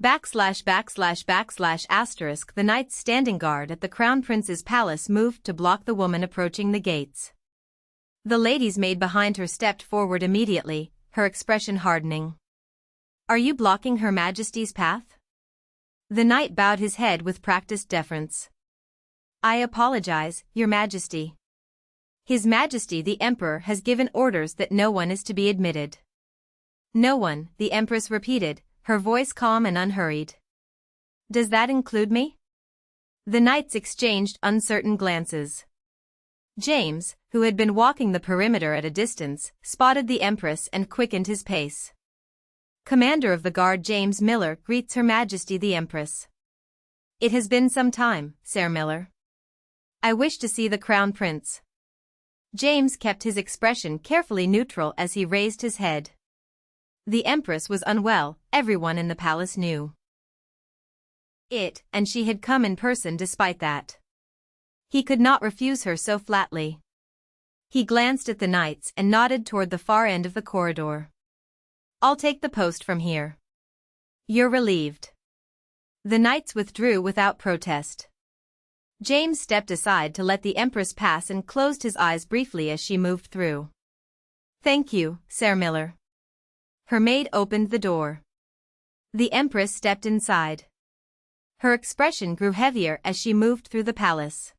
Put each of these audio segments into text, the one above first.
**********. The knights standing guard at the Crown Prince's palace moved to block the woman approaching the gates. The lady's maid behind her stepped forward immediately, her expression hardening. "Are you blocking Her Majesty's path?" The knight bowed his head with practiced deference. "I apologize, Your Majesty. His Majesty the Emperor has given orders that no one is to be admitted." "No one," the Empress repeated, her voice calm and unhurried. "Does that include me?" The knights exchanged uncertain glances. James, who had been walking the perimeter at a distance, spotted the Empress and quickened his pace. "Commander of the Guard James Miller greets Her Majesty the Empress." "It has been some time, Sir Miller. I wish to see the Crown Prince." James kept his expression carefully neutral as he raised his head. The Empress was unwell, everyone in the palace knew it, and she had come in person despite that. He could not refuse her so flatly. He glanced at the knights and nodded toward the far end of the corridor. "I'll take the post from here." "You're relieved." The knights withdrew without protest. James stepped aside to let the Empress pass and closed his eyes briefly as she moved through. "Thank you, Sir Miller." Her maid opened the door. The Empress stepped inside. Her expression grew heavier as she moved through the palace.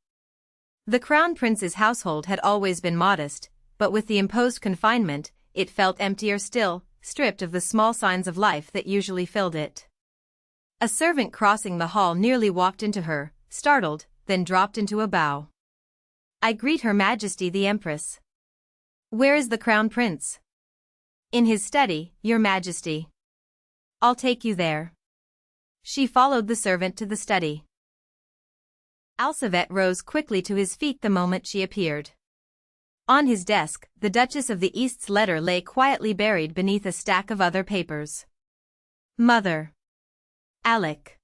The Crown Prince's household had always been modest, but with the imposed confinement, it felt emptier still, stripped of the small signs of life that usually filled it. A servant crossing the hall nearly walked into her, startled, then dropped into a bow. "I greet Her Majesty the Empress." "Where is the Crown Prince?" "In his study, Your Majesty." "I'll take you there." She followed the servant to the study. Alsavet rose quickly to his feet the moment she appeared. On his desk, the Duchess of the East's letter lay quietly buried beneath a stack of other papers. "Mother." "Alec."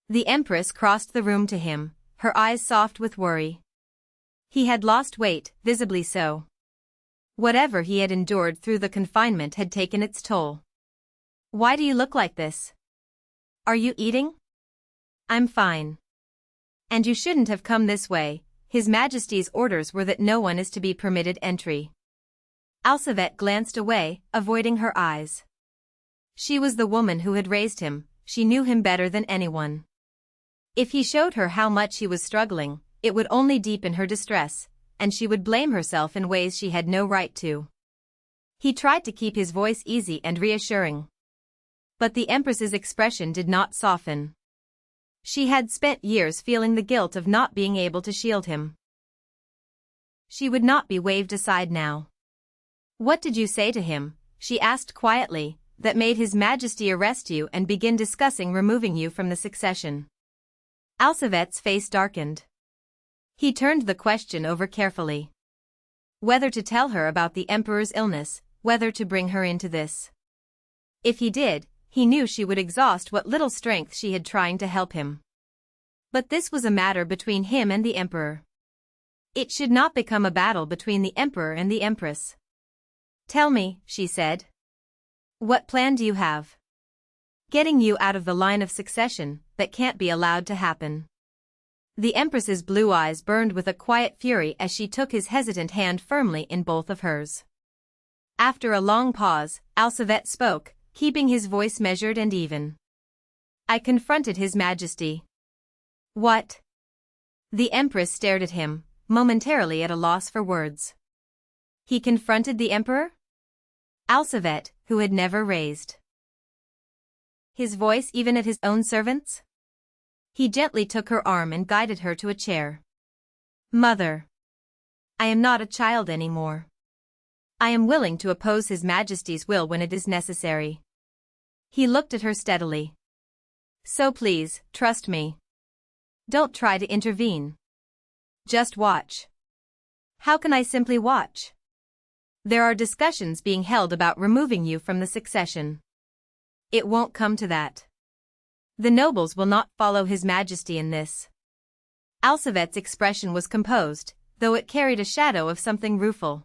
The Empress crossed the room to him, her eyes soft with worry. He had lost weight, visibly so. Whatever he had endured through the confinement had taken its toll. "Why do you look like this? Are you eating?" "I'm fine." "And you shouldn't have come this way. His Majesty's orders were that no one is to be permitted entry." Alsavet glanced away, avoiding her eyes. She was the woman who had raised him, she knew him better than anyone. If he showed her how much he was struggling, it would only deepen her distress, and she would blame herself in ways she had no right to. He tried to keep his voice easy and reassuring. But the Empress's expression did not soften. She had spent years feeling the guilt of not being able to shield him. She would not be waved aside now. "What did you say to him," she asked quietly, "that made His Majesty arrest you and begin discussing removing you from the succession?" Alsavet's face darkened. He turned the question over carefully. Whether to tell her about the Emperor's illness, whether to bring her into this. If he did, he knew she would exhaust what little strength she had trying to help him. But this was a matter between him and the Emperor. It should not become a battle between the Emperor and the Empress. "Tell me," she said. "What plan do you have?" "Getting you out of the line of succession, that can't be allowed to happen." The Empress's blue eyes burned with a quiet fury as she took his hesitant hand firmly in both of hers. After a long pause, Alsavet spoke, keeping his voice measured and even. "I confronted His Majesty." "What?" The Empress stared at him, momentarily at a loss for words. "He confronted the Emperor?" Alsavet, who had never raised his voice even at his own servants? He gently took her arm and guided her to a chair. "Mother, I am not a child anymore. I am willing to oppose His Majesty's will when it is necessary." He looked at her steadily. "So please, trust me. Don't try to intervene. Just watch." "How can I simply watch?" "There are discussions being held about removing you from the succession." "It won't come to that. The nobles will not follow His Majesty in this." Alsavet's expression was composed, though it carried a shadow of something rueful.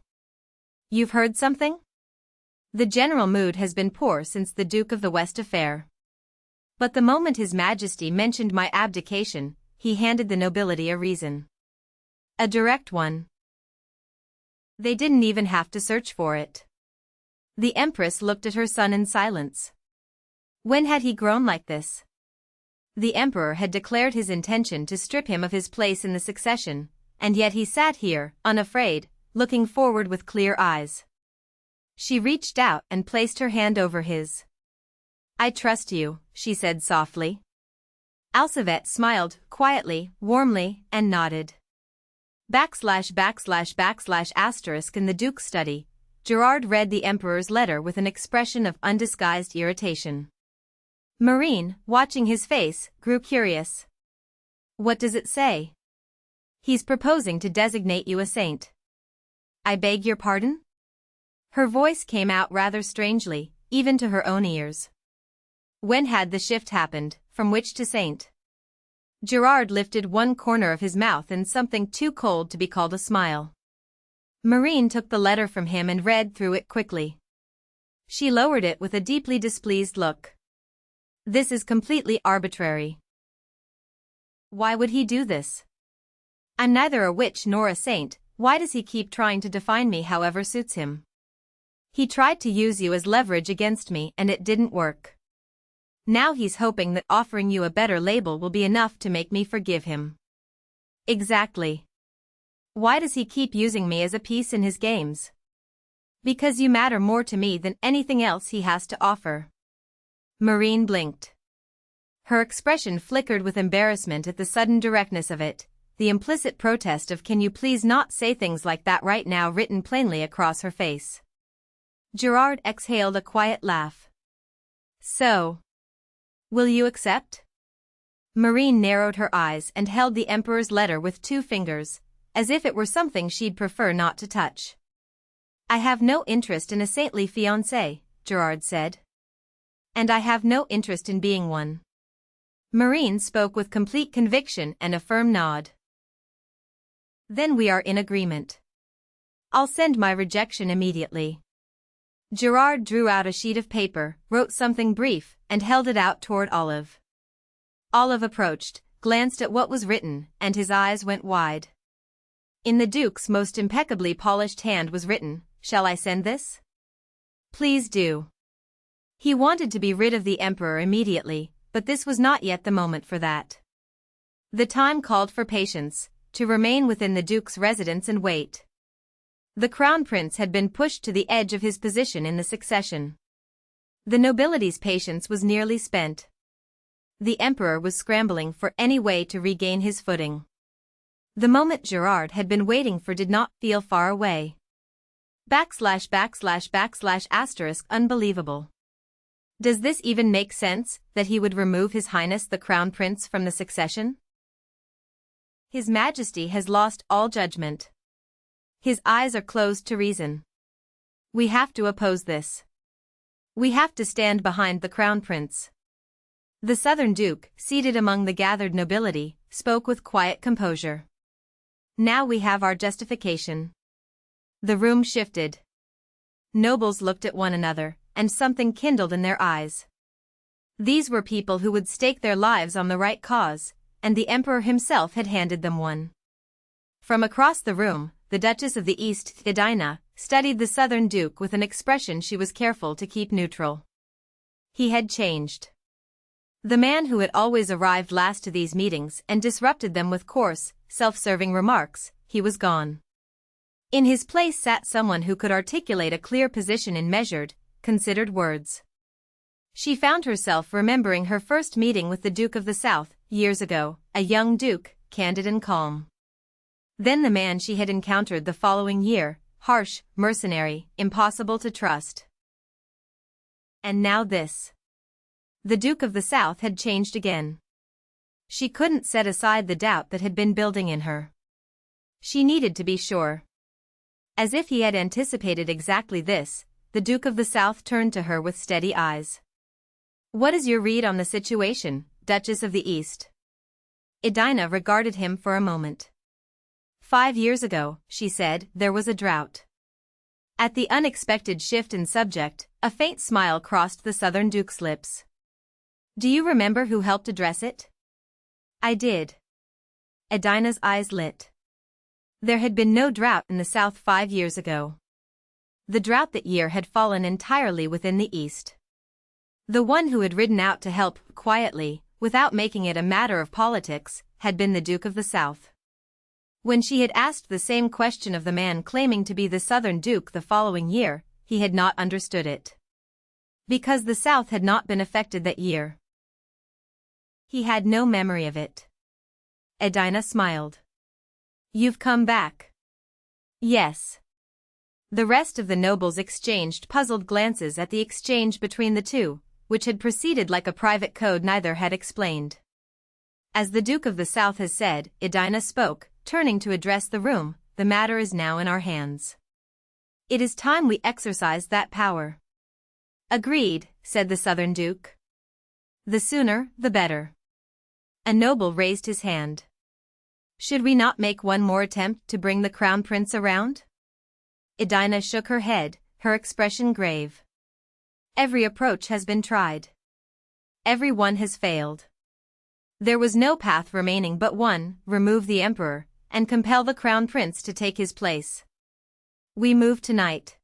"You've heard something?" "The general mood has been poor since the Duke of the West affair." But the moment His Majesty mentioned my abdication, he handed the nobility a reason. A direct one. They didn't even have to search for it. The Empress looked at her son in silence. When had he grown like this? The Emperor had declared his intention to strip him of his place in the succession, and yet he sat here, unafraid, looking forward with clear eyes. She reached out and placed her hand over his. "I trust you," she said softly. Alcivet smiled, quietly, warmly, and nodded. / In the Duke's study, Gerard read the Emperor's letter with an expression of undisguised irritation. Marin, watching his face, grew curious. "What does it say?" "He's proposing to designate you a saint." "I beg your pardon?" Her voice came out rather strangely, even to her own ears. When had the shift happened, from witch to saint? Gerard lifted one corner of his mouth in something too cold to be called a smile. Marin took the letter from him and read through it quickly. She lowered it with a deeply displeased look. "This is completely arbitrary. Why would he do this? I'm neither a witch nor a saint. Why does he keep trying to define me however suits him? He tried to use you as leverage against me and it didn't work. Now he's hoping that offering you a better label will be enough to make me forgive him." "Exactly. Why does he keep using me as a piece in his games?" "Because you matter more to me than anything else he has to offer." Marin blinked. Her expression flickered with embarrassment at the sudden directness of it, the implicit protest of "can you please not say things like that right now" written plainly across her face. Gerard exhaled a quiet laugh. "So, will you accept?" Marin narrowed her eyes and held the Emperor's letter with 2 fingers, as if it were something she'd prefer not to touch. "I have no interest in a saintly fiancé," Gerard said. "And I have no interest in being one." Marin spoke with complete conviction and a firm nod. "Then we are in agreement. I'll send my rejection immediately." Gerard drew out a sheet of paper, wrote something brief, and held it out toward Olive. Olive approached, glanced at what was written, and his eyes went wide. In the Duke's most impeccably polished hand was written, "Shall I send this?" "Please do." He wanted to be rid of the Emperor immediately, but this was not yet the moment for that. The time called for patience, to remain within the Duke's residence and wait. The Crown Prince had been pushed to the edge of his position in the succession. The nobility's patience was nearly spent. The Emperor was scrambling for any way to regain his footing. The moment Gerard had been waiting for did not feel far away. / Unbelievable. Does this even make sense, that he would remove His Highness the Crown Prince from the succession? His Majesty has lost all judgment. His eyes are closed to reason. We have to oppose this. We have to stand behind the Crown Prince. The Southern Duke, seated among the gathered nobility, spoke with quiet composure. Now we have our justification. The room shifted. Nobles looked at one another, and something kindled in their eyes. These were people who would stake their lives on the right cause, and the Emperor himself had handed them one. From across the room, the Duchess of the East, Edina, studied the Southern Duke with an expression she was careful to keep neutral. He had changed. The man who had always arrived last to these meetings and disrupted them with coarse, self-serving remarks, he was gone. In his place sat someone who could articulate a clear position in measured, considered words. She found herself remembering her first meeting with the Duke of the South, years ago, a young duke, candid and calm. Then the man she had encountered the following year, harsh, mercenary, impossible to trust. And now this. The Duke of the South had changed again. She couldn't set aside the doubt that had been building in her. She needed to be sure. As if he had anticipated exactly this, the Duke of the South turned to her with steady eyes. "What is your read on the situation, Duchess of the East?" Edina regarded him for a moment. 5 years ago, she said, there was a drought. At the unexpected shift in subject, a faint smile crossed the Southern Duke's lips. Do you remember who helped address it? I did. Edina's eyes lit. There had been no drought in the south 5 years ago. The drought that year had fallen entirely within the east. The one who had ridden out to help, quietly, without making it a matter of politics, had been the Duke of the South. When she had asked the same question of the man claiming to be the Southern Duke the following year, he had not understood it. Because the South had not been affected that year. He had no memory of it. Edina smiled. You've come back. Yes. The rest of the nobles exchanged puzzled glances at the exchange between the two, which had proceeded like a private code neither had explained. As the Duke of the South has said, Edina spoke, turning to address the room, the matter is now in our hands. It is time we exercise that power. Agreed, said the Southern Duke. The sooner, the better. A noble raised his hand. Should we not make one more attempt to bring the Crown Prince around? Edina shook her head, her expression grave. Every approach has been tried. Every one has failed. There was no path remaining but one, remove the Emperor, and compel the Crown Prince to take his place. We move tonight.